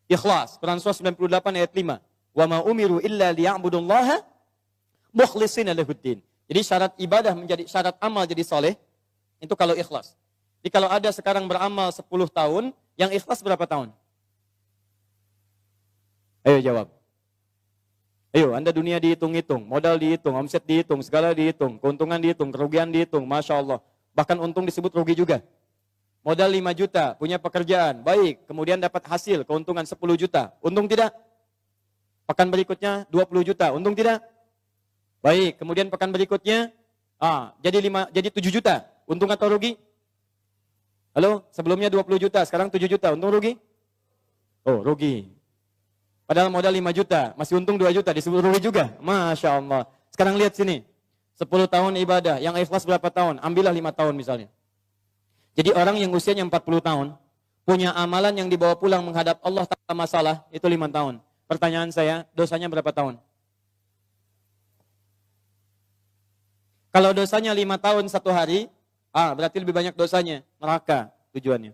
Ikhlas, Quran surah 98 ayat 5. Wa ma umiru illa liya'budullaha mukhlishina lahuddin. Jadi syarat ibadah menjadi syarat amal jadi soleh, itu kalau ikhlas. Jadi kalau ada sekarang beramal 10 tahun, yang ikhlas berapa tahun? Ayo jawab. Ayo, Anda dunia dihitung-hitung, modal dihitung, omset dihitung, segala dihitung, keuntungan dihitung, kerugian dihitung, Masya Allah. Bahkan untung disebut rugi juga. Modal 5 juta, punya pekerjaan, baik, kemudian dapat hasil, keuntungan 10 juta. Untung tidak? Pekan berikutnya 20 juta, untung tidak? Baik, kemudian pekan berikutnya, jadi 7 juta, untung atau rugi? Halo, sebelumnya 20 juta, sekarang 7 juta, untung rugi? Oh, rugi. Padahal modal 5 juta, masih untung 2 juta, disebut rugi juga. Masya Allah. Sekarang lihat sini, 10 tahun ibadah, yang ikhlas berapa tahun? Ambillah 5 tahun misalnya. Jadi orang yang usianya 40 tahun, punya amalan yang dibawa pulang menghadap Allah tanpa masalah, itu 5 tahun. Pertanyaan saya, dosanya berapa tahun? Kalau dosanya 5 tahun 1 hari, berarti lebih banyak dosanya, neraka tujuannya.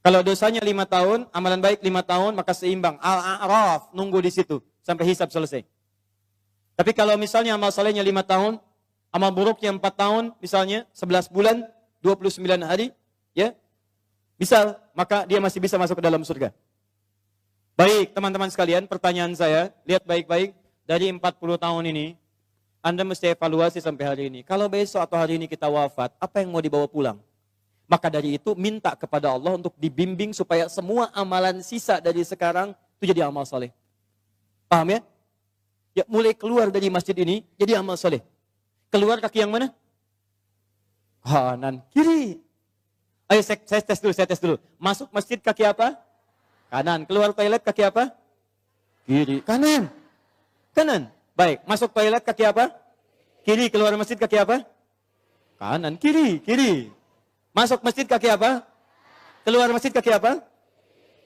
Kalau dosanya 5 tahun, amalan baik 5 tahun, maka seimbang. Al-A'raf, nunggu di situ sampai hisab selesai. Tapi kalau misalnya amal salehnya 5 tahun, amal buruknya 4 tahun, misalnya 11 bulan, 29 hari, ya, misal, maka dia masih bisa masuk ke dalam surga. Baik, teman-teman sekalian, pertanyaan saya, lihat baik-baik, dari 40 tahun ini, Anda mesti evaluasi sampai hari ini. Kalau besok atau hari ini kita wafat, apa yang mau dibawa pulang? Maka dari itu minta kepada Allah untuk dibimbing supaya semua amalan sisa dari sekarang itu jadi amal soleh. Paham ya? Ya mulai keluar dari masjid ini jadi amal soleh. Keluar kaki yang mana? Kanan, kiri. Ayo saya tes dulu. Masuk masjid kaki apa? Kanan. Keluar toilet kaki apa? Kiri. Kanan. Baik, masuk toilet kaki apa? Kiri, keluar masjid kaki apa? Kanan, kiri, kiri. Masuk masjid kaki apa? Keluar masjid kaki apa?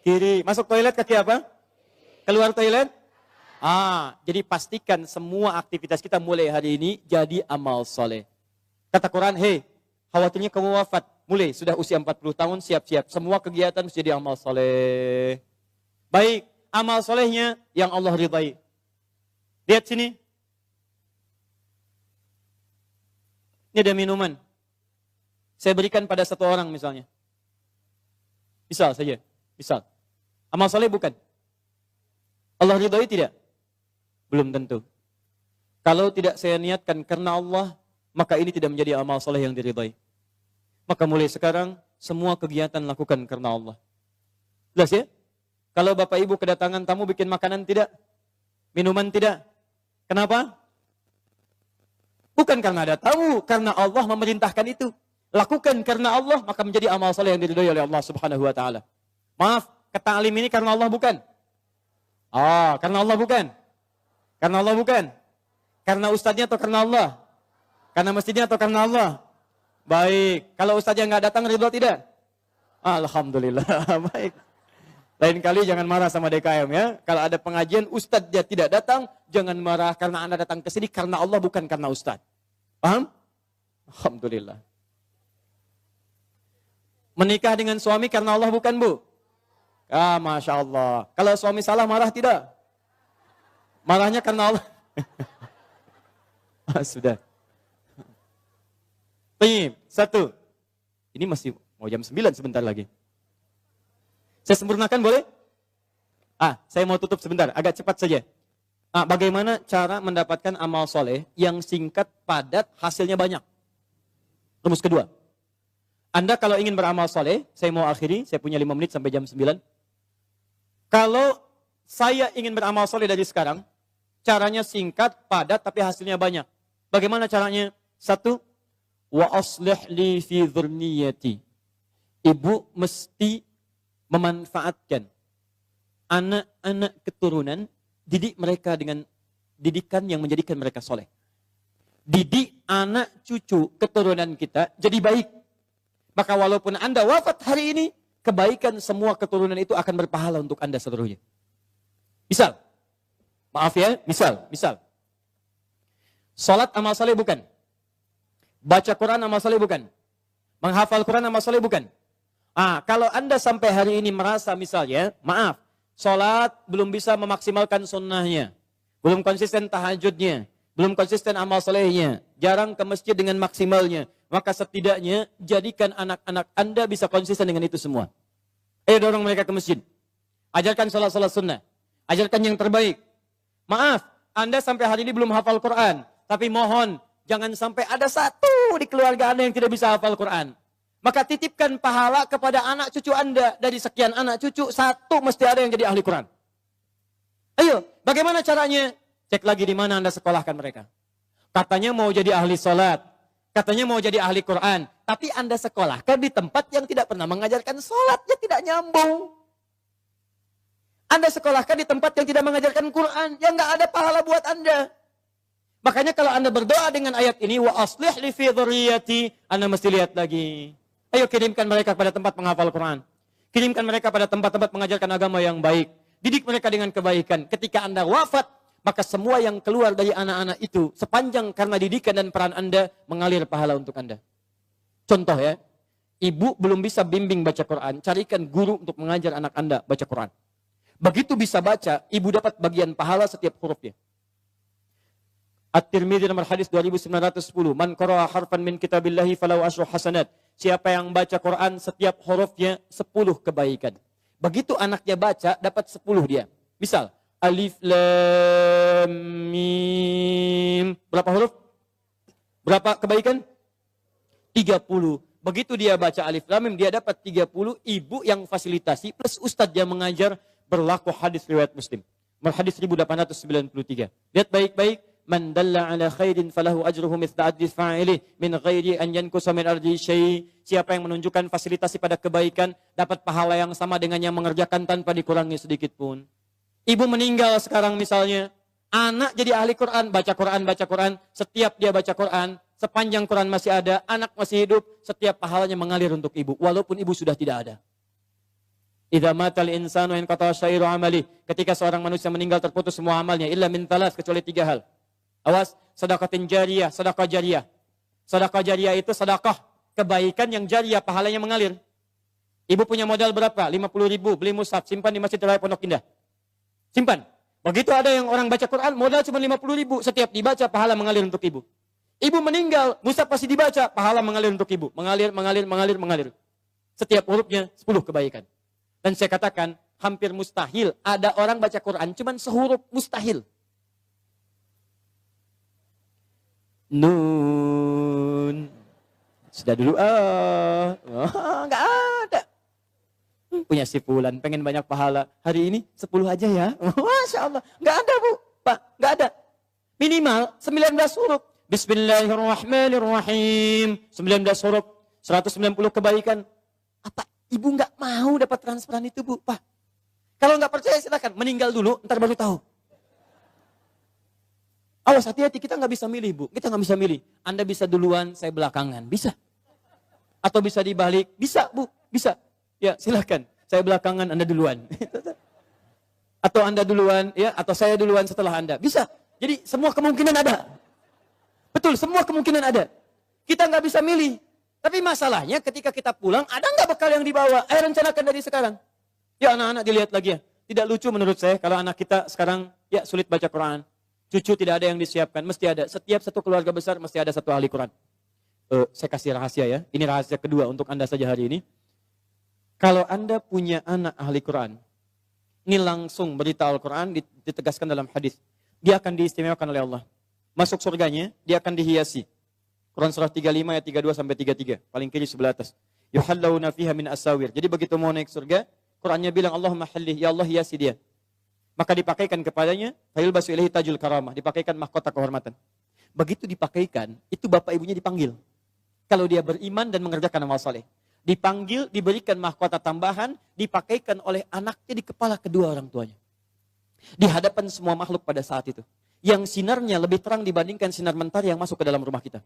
Kiri. Masuk toilet kaki apa? Keluar toilet? Jadi pastikan semua aktivitas kita mulai hari ini jadi amal soleh. Kata Quran, hei, khawatirnya kamu wafat. Mulai, sudah usia 40 tahun, siap-siap. Semua kegiatan mesti jadi amal soleh. Baik, amal solehnya yang Allah ridai. Lihat sini. Ini ada minuman. Saya berikan pada satu orang misalnya. Misal saja, misal. Amal soleh bukan? Allah ridai tidak? Belum tentu. Kalau tidak saya niatkan karena Allah, maka ini tidak menjadi amal soleh yang diridai. Maka mulai sekarang, semua kegiatan lakukan karena Allah. Jelas ya? Kalau Bapak Ibu kedatangan tamu bikin makanan tidak? Minuman tidak? Kenapa? Bukan karena ada tamu, karena Allah memerintahkan itu. Lakukan karena Allah, maka menjadi amal soleh yang diridai oleh Allah Subhanahu wa taala. Maaf, keta'lim ini karena Allah bukan? Karena Allah bukan? Karena Allah bukan? Karena ustadznya atau karena Allah? Karena masjidnya atau karena Allah? Baik, kalau ustadznya nggak datang ridho tidak? Alhamdulillah, baik. Lain kali jangan marah sama DKM ya. Kalau ada pengajian ustadz dia tidak datang, jangan marah karena Anda datang ke sini karena Allah bukan karena ustadz. Paham? Alhamdulillah. Menikah dengan suami karena Allah bukan, Bu? Masya Allah. Kalau suami salah marah tidak? Marahnya karena Allah. Sudah. Baik, satu. Ini masih mau jam 9 sebentar lagi. Saya sempurnakan boleh? Saya mau tutup sebentar, agak cepat saja. Bagaimana cara mendapatkan amal soleh yang singkat, padat, hasilnya banyak? Rumus kedua. Anda kalau ingin beramal soleh, saya mau akhiri, saya punya 5 menit sampai jam 9. Kalau saya ingin beramal soleh dari sekarang, caranya singkat, padat, tapi hasilnya banyak. Bagaimana caranya? Satu, wa aslih li fi dzurniyyati. Ibu mesti memanfaatkan anak-anak keturunan, didik mereka dengan didikan yang menjadikan mereka soleh. Didik anak cucu keturunan kita jadi baik. Maka walaupun Anda wafat hari ini, kebaikan semua keturunan itu akan berpahala untuk Anda seluruhnya. Misal, maaf ya, misal. Salat amal saleh bukan? Baca Quran amal saleh bukan? Menghafal Quran amal saleh bukan? Kalau Anda sampai hari ini merasa misalnya, maaf, salat belum bisa memaksimalkan sunnahnya, belum konsisten tahajudnya, belum konsisten amal salehnya, jarang ke masjid dengan maksimalnya, maka setidaknya jadikan anak-anak Anda bisa konsisten dengan itu semua. Ayo dorong mereka ke masjid. Ajarkan salat-salat sunnah. Ajarkan yang terbaik. Maaf, Anda sampai hari ini belum hafal Quran. Tapi mohon, jangan sampai ada satu di keluarga Anda yang tidak bisa hafal Quran. Maka titipkan pahala kepada anak cucu Anda. Dari sekian anak cucu, satu mesti ada yang jadi ahli Quran. Ayo, bagaimana caranya? Cek lagi di mana Anda sekolahkan mereka. Katanya mau jadi ahli salat. Katanya mau jadi ahli Quran. Tapi Anda sekolahkan di tempat yang tidak pernah mengajarkan salat. Ya tidak nyambung. Anda sekolahkan di tempat yang tidak mengajarkan Quran. Yang nggak ada pahala buat Anda. Makanya kalau Anda berdoa dengan ayat ini, wa aslih li fi dzurriyyati, Anda mesti lihat lagi. Ayo kirimkan mereka pada tempat menghafal Quran. Kirimkan mereka pada tempat-tempat mengajarkan agama yang baik. Didik mereka dengan kebaikan. Ketika Anda wafat, maka semua yang keluar dari anak-anak itu, sepanjang karena didikan dan peran Anda, mengalir pahala untuk Anda. Contoh ya, ibu belum bisa bimbing baca Quran, carikan guru untuk mengajar anak Anda baca Quran. Begitu bisa baca, ibu dapat bagian pahala setiap hurufnya. At-Tirmidzi nomor hadis 2910. Man qara'a harfan min kitabillahi falahu asyru hasanat. Siapa yang baca Quran setiap hurufnya 10 kebaikan. Begitu anaknya baca dapat 10 dia. Misal alif lam mim. Berapa huruf? Berapa kebaikan? 30. Begitu dia baca alif lam mim dia dapat 30. Ibu yang fasilitasi plus ustadz yang mengajar, berlaku hadis riwayat Muslim. Hadis 1893. Lihat baik-baik. Man dalla ala khairin falahu ajruhu mithla ajri fa'ilih min ghairi an yankusa min ardi syai'. Siapa yang menunjukkan fasilitasi pada kebaikan dapat pahala yang sama dengan yang mengerjakan tanpa dikurangi sedikit pun. Ibu meninggal sekarang misalnya, Anak jadi ahli Quran, baca Quran, baca Quran. Setiap dia baca Quran, sepanjang Quran masih ada, anak masih hidup, setiap pahalanya mengalir untuk ibu. Walaupun ibu sudah tidak ada. Idza matal insanu inqata syairu amali. Ketika seorang manusia meninggal terputus semua amalnya. Illa min thalas, kecuali 3 hal. Awas, sedekatin jariyah, sedekah jariyah. Sedekah jariyah itu sedekah kebaikan yang jariyah, pahalanya mengalir. Ibu punya modal berapa? 50.000, beli mushaf, simpan di Masjid Raya Pondok Indah. Simpan. Begitu ada yang orang baca Quran, modal cuma 50.000. Setiap dibaca, pahala mengalir untuk ibu. Ibu meninggal, mushaf pasti dibaca, pahala mengalir untuk ibu. Mengalir, mengalir, mengalir, mengalir. Setiap hurufnya 10 kebaikan. Dan saya katakan, hampir mustahil ada orang baca Quran, cuma sehuruf, mustahil. Nun. Sudah dulu, nggak ada. Punya si Fulan, pengen banyak pahala. Hari ini 10 aja ya. Masya Allah. Nggak ada bu, Pak. Nggak ada. Minimal 19 huruf. Bismillahirrahmanirrahim. 19 huruf. 190 kebaikan. Apa ibu nggak mau dapat transferan itu bu, Pak? Kalau nggak percaya silakan. Meninggal dulu, ntar baru tahu. Awas hati-hati, kita nggak bisa milih bu. Kita nggak bisa milih. Anda bisa duluan, saya belakangan. Bisa. Atau bisa dibalik. Bisa bu, bisa. Ya silahkan, saya belakangan, Anda duluan. Atau Anda duluan, ya, atau saya duluan setelah Anda. Bisa. Jadi semua kemungkinan ada. Betul, semua kemungkinan ada. Kita nggak bisa milih. Tapi masalahnya ketika kita pulang, ada nggak bekal yang dibawa? Ayo rencanakan dari sekarang. Ya anak-anak dilihat lagi ya. Tidak lucu menurut saya kalau anak kita sekarang ya sulit baca Quran. Cucu tidak ada yang disiapkan, mesti ada. Setiap satu keluarga besar mesti ada satu ahli Quran. Saya kasih rahasia ya. Ini rahasia kedua untuk Anda saja hari ini. Kalau Anda punya anak ahli Quran, ini langsung berita Al-Quran ditegaskan dalam hadis. Dia akan diistimewakan oleh Allah. Masuk surganya, dia akan dihiasi. Quran surah 35 ayat 32 sampai 33, paling kiri sebelah atas. Yuhallawna fiha min asawir. Jadi begitu mau naik surga, Qurannya bilang Allahumma hallih, ya Allah hiasi dia. Maka dipakaikan kepadanya, fayulbasu ilaihi tajul karamah, dipakaikan mahkota kehormatan. Begitu dipakaikan, itu bapak ibunya dipanggil. Kalau dia beriman dan mengerjakan amal saleh. Dipanggil, diberikan mahkota tambahan, dipakaikan oleh anaknya di kepala kedua orang tuanya. Di hadapan semua makhluk pada saat itu. Yang sinarnya lebih terang dibandingkan sinar mentari yang masuk ke dalam rumah kita.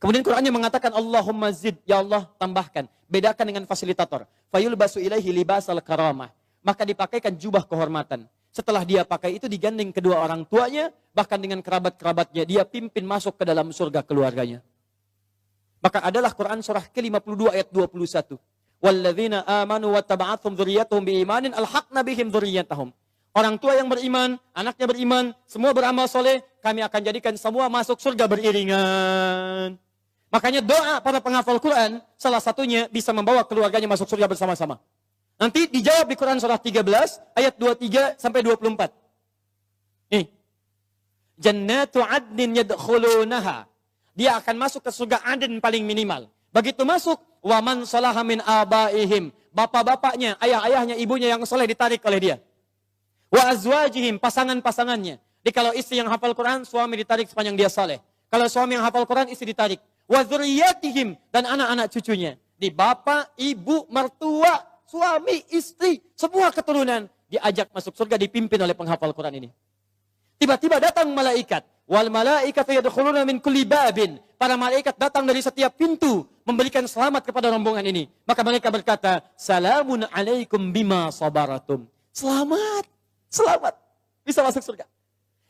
Kemudian Qurannya mengatakan, Allahumma zid, ya Allah tambahkan. Bedakan dengan fasilitator. Fayulbasu ilaihi libasal karamah. Maka dipakaikan jubah kehormatan. Setelah dia pakai itu digandeng kedua orang tuanya, bahkan dengan kerabat-kerabatnya, dia pimpin masuk ke dalam surga keluarganya. Maka adalah Quran surah ke-52 ayat 21. Walladzina amanu wattaba'athum dzurriyyatuhum biimanin alhaqna bihim dzurriyyatahum. Orang tua yang beriman, anaknya beriman, semua beramal soleh, kami akan jadikan semua masuk surga beriringan. Makanya doa para penghafal Quran, salah satunya bisa membawa keluarganya masuk surga bersama-sama. Nanti dijawab di Quran surah 13 ayat 23 sampai 24. Nih. Jannatu adnin yadkhulunaha. Dia akan masuk ke surga Aden paling minimal. Begitu masuk, waman salaha min abaihim. Bapak-bapaknya, ayah-ayahnya, ibunya yang soleh ditarik oleh dia. Wa azwajihim, pasangan-pasangannya. Jadi kalau istri yang hafal Quran, suami ditarik sepanjang dia soleh. Kalau suami yang hafal Quran, istri ditarik. Wa dzurriyyatihim, dan anak-anak cucunya. Di bapak, ibu, mertua, suami, istri, semua keturunan diajak masuk surga, dipimpin oleh penghafal Quran ini. Tiba-tiba datang malaikat. Wal malaikatu yadkhuluna min kulli babin. Para malaikat datang dari setiap pintu memberikan selamat kepada rombongan ini. Maka mereka berkata, "Salamun alaikum bima sabaratum." Selamat, selamat bisa masuk surga.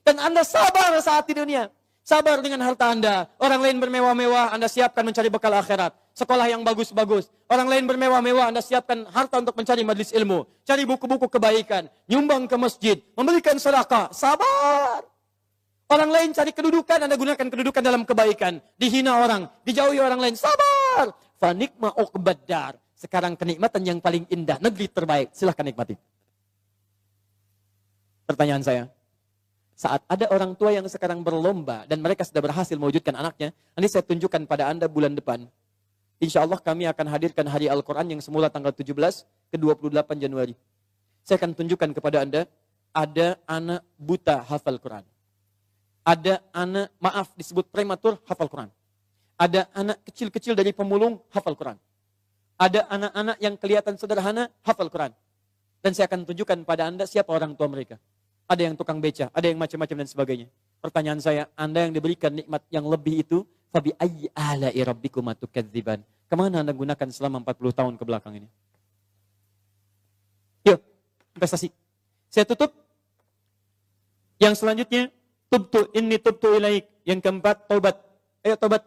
Dan Anda sabar saat di dunia. Sabar dengan harta Anda. Orang lain bermewah-mewah, Anda siapkan mencari bekal akhirat. Sekolah yang bagus-bagus. Orang lain bermewah-mewah, Anda siapkan harta untuk mencari majelis ilmu. Cari buku-buku kebaikan. Nyumbang ke masjid. Memberikan sedekah. Sabar. Orang lain cari kedudukan, Anda gunakan kedudukan dalam kebaikan. Dihina orang, dijauhi orang lain. Sabar. Fanikma uqbaddar. Sekarang kenikmatan yang paling indah, negeri terbaik. Silahkan nikmati. Pertanyaan saya. Saat ada orang tua yang sekarang berlomba dan mereka sudah berhasil mewujudkan anaknya, nanti saya tunjukkan pada Anda bulan depan. Insya Allah kami akan hadirkan hari Al-Quran yang semula tanggal 17 ke 28 Januari. Saya akan tunjukkan kepada Anda, ada anak buta hafal Quran. Ada anak, maaf disebut prematur, hafal Quran. Ada anak kecil-kecil dari pemulung, hafal Quran. Ada anak-anak yang kelihatan sederhana, hafal Quran. Dan saya akan tunjukkan pada Anda siapa orang tua mereka. ada yang tukang beca, ada yang macam-macam dan sebagainya. Pertanyaan saya, Anda yang diberikan nikmat yang lebih itu, fabi ayyi ala'i rabbikuma tukadziban. Kemana Anda gunakan selama 40 tahun ke belakang ini? Yuk, investasi. Saya tutup. Yang selanjutnya, tubtu inni tubtu ilaik. Yang keempat, taubat. Ayo taubat.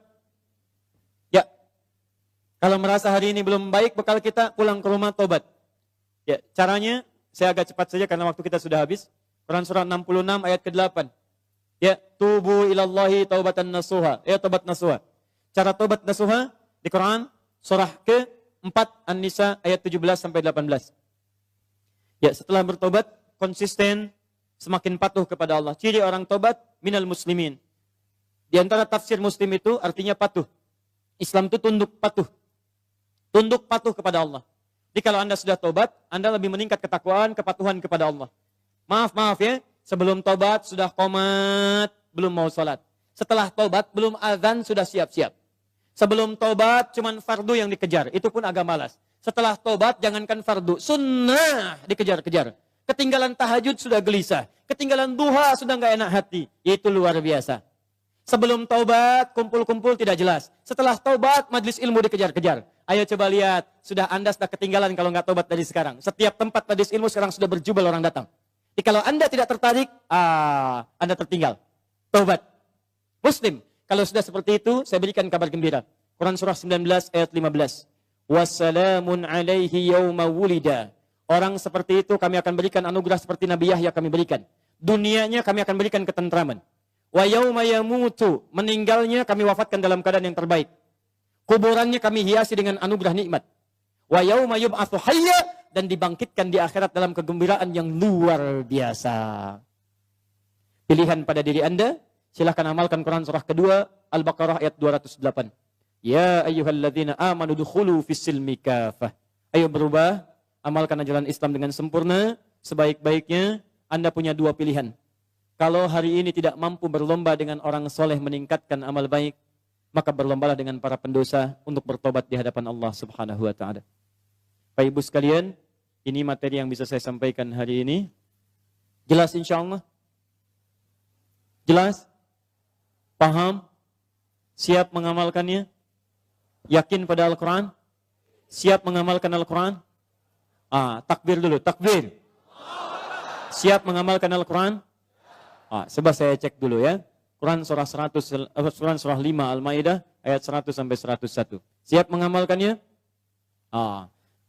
Ya. Kalau merasa hari ini belum baik, bekal kita pulang ke rumah taubat. Ya, caranya saya agak cepat saja karena waktu kita sudah habis. Quran surah 66 ayat ke-8. Ya, tubu ilallahi taubatan nasuha. Ya, taubat nasuha. Cara taubat nasuha di Quran surah ke-4 An-Nisa ayat 17 sampai 18. Ya, setelah bertobat konsisten, semakin patuh kepada Allah. Ciri orang tobat minal muslimin. Di antara tafsir muslim itu artinya patuh. Islam itu tunduk patuh. Tunduk patuh kepada Allah. Jadi kalau Anda sudah tobat, Anda lebih meningkat ketakwaan, kepatuhan kepada Allah. Maaf ya, sebelum tobat sudah qomat, belum mau sholat. Setelah tobat belum azan sudah siap-siap. Sebelum tobat cuman fardu yang dikejar, itu pun agak malas. Setelah tobat jangankan fardu, sunnah dikejar-kejar. Ketinggalan tahajud sudah gelisah, ketinggalan duha sudah nggak enak hati. Itu luar biasa. Sebelum taubat kumpul-kumpul tidak jelas. Setelah taubat majlis ilmu dikejar-kejar. Ayo coba lihat, Anda sudah ketinggalan kalau nggak taubat dari sekarang. Setiap tempat majlis ilmu sekarang sudah berjubel orang datang. Jadi kalau Anda tidak tertarik, Anda tertinggal. Taubat. Muslim, kalau sudah seperti itu, saya berikan kabar gembira. Quran surah 19 ayat 15. Wassalamun alaihi yawma wulida. Orang seperti itu kami akan berikan anugerah seperti Nabi Yahya kami berikan. Dunianya kami akan berikan ketentraman. Wa yawma yamutu. Meninggalnya kami wafatkan dalam keadaan yang terbaik. Kuburannya kami hiasi dengan anugerah nikmat. Wa yawma yub'atsu hayya. Dan dibangkitkan di akhirat dalam kegembiraan yang luar biasa. Pilihan pada diri Anda, silahkan amalkan Quran surah kedua, Al-Baqarah ayat 208. Ya ayyuhalladzina amanu dukhulu fis-silmi kafah. Ayo berubah, amalkan ajaran Islam dengan sempurna, sebaik-baiknya. Anda punya dua pilihan. Kalau hari ini tidak mampu berlomba dengan orang soleh meningkatkan amal baik, maka berlombalah dengan para pendosa untuk bertobat di hadapan Allah Subhanahu wa taala. Bapak Ibu sekalian, ini materi yang bisa saya sampaikan hari ini. Jelas insya Allah? Jelas? Paham? Siap mengamalkannya? Yakin pada Al-Quran? Siap mengamalkan Al-Quran? Takbir dulu, takbir. Siap mengamalkan Al-Quran? Coba saya cek dulu ya. Quran surah 5 Al-Maidah ayat 100 sampai 101. Siap mengamalkannya?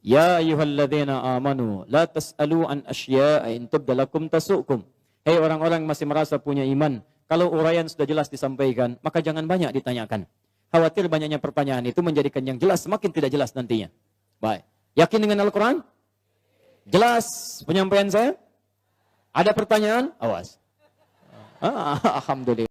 Ya ayyuhalladzina amanu la tas'alu an asya'a in tubda lakum tasu'kum. Hei orang-orang masih merasa punya iman, kalau uraian sudah jelas disampaikan, maka jangan banyak ditanyakan. Khawatir banyaknya pertanyaan itu menjadikan yang jelas semakin tidak jelas nantinya. Baik. Yakin dengan Al-Quran? Jelas penyampaian saya? Ada pertanyaan? Awas. Alhamdulillah.